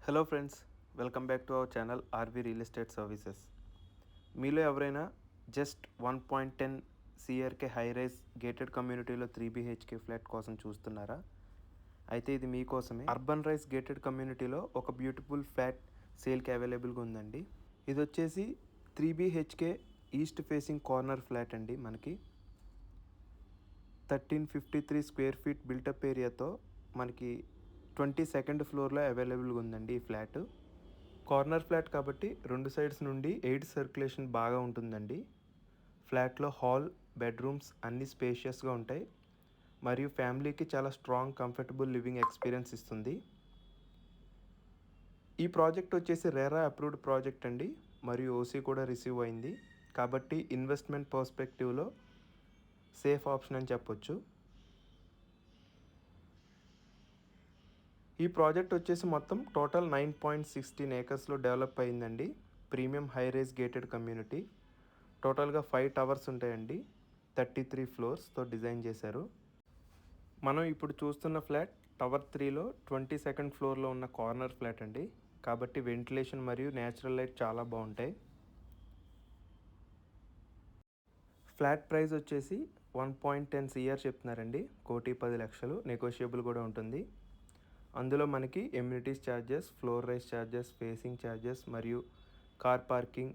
Hello friends, welcome back to our channel RV real estate services. మీలో ఎవరైనా just 1.10 CRK high rise gated కమ్యూనిటీలో 3 BHK flat కోసం చూస్తున్నారా? అయితే ఇది మీకోసమే. అర్బన్ రైజ్ గేటెడ్ కమ్యూనిటీలో ఒక బ్యూటిఫుల్ ఫ్లాట్ సేల్కి అవైలబుల్గా ఉందండి. ఇది వచ్చేసి 3 BHK east facing corner flat అండి. మనకి 1353 స్క్వేర్ ఫీట్ బిల్టప్ ఏరియాతో మనకి 22nd ఫ్లోర్లో అవైలబుల్గా ఉందండి ఈ ఫ్లాట్. కార్నర్ ఫ్లాట్ కాబట్టి 2 సైడ్స్ నుండి ఎయిర్ సర్క్యులేషన్ బాగా ఉంటుందండి. ఫ్లాట్లో హాల్, బెడ్రూమ్స్ అన్నీ స్పేషియస్గా ఉంటాయి మరియు ఫ్యామిలీకి చాలా స్ట్రాంగ్ కంఫర్టబుల్ లివింగ్ ఎక్స్పీరియన్స్ ఇస్తుంది. ఈ ప్రాజెక్ట్ వచ్చేసి రెరా అప్రూవ్డ్ ప్రాజెక్ట్ అండి మరియు ఓసీ కూడా రిసీవ్ అయింది కాబట్టి ఇన్వెస్ట్మెంట్ పర్స్పెక్టివ్లో సేఫ్ ఆప్షన్ అని చెప్పొచ్చు. ఈ ప్రాజెక్ట్ వచ్చేసి మొత్తం టోటల్ 9.16 ఏకర్స్లో డెవలప్ అయిందండి. Premium high rise gated community. టోటల్గా 5 టవర్స్ ఉంటాయండి. 33 ఫ్లోర్స్తో డిజైన్ చేశారు. మనం ఇప్పుడు చూస్తున్న ఫ్లాట్ టవర్ 3లో 22nd ఫ్లోర్లో ఉన్న కార్నర్ ఫ్లాట్ అండి. కాబట్టి వెంటిలేషన్ మరియు న్యాచురల్ లైట్ చాలా బాగుంటాయి. ఫ్లాట్ ప్రైస్ వచ్చేసి 1.10 CR చెప్తున్నారండి. 1,10,00,000. నెగోషియబుల్ కూడా ఉంటుంది. అందులో మనకి amenities charges, floor rise charges, facing charges మరియు car parking,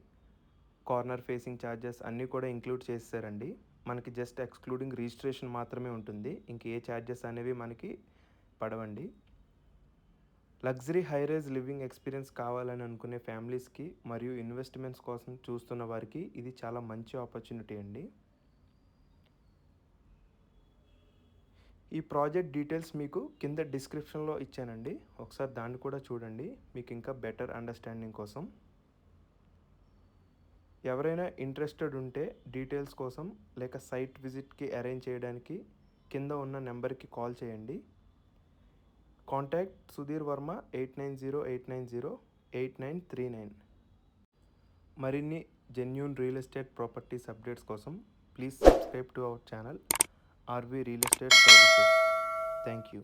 corner facing charges అన్నీ కూడా ఇంక్లూడ్ చేశారండి. మనకి జస్ట్ ఎక్స్క్లూడింగ్ రిజిస్ట్రేషన్ మాత్రమే ఉంటుంది. ఇంక ఏ ఛార్జెస్ అనేవి మనకి పడవండి. Luxury high rise living experience కావాలని అనుకునే ఫ్యామిలీస్కి మరియు ఇన్వెస్ట్మెంట్స్ కోసం చూస్తున్న వారికి ఇది చాలా మంచి ఆపర్చునిటీ అండి. ఈ ప్రాజెక్ట్ డీటెయిల్స్ మీకు కింద డిస్క్రిప్షన్లో ఇచ్చానండి. ఒకసారి దాన్ని కూడా చూడండి మీకు ఇంకా బెటర్ అండర్స్టాండింగ్ కోసం. ఎవరైనా ఇంట్రెస్టెడ్ ఉంటే డీటెయిల్స్ కోసం లేక సైట్ విజిట్కి అరేంజ్ చేయడానికి కింద ఉన్న నెంబర్కి కాల్ చేయండి. కాంటాక్ట్ సుధీర్ వర్మ 8908908939. మరిన్ని genuine real estate properties updates కోసం please subscribe to our channel RV real estate services. Thank you.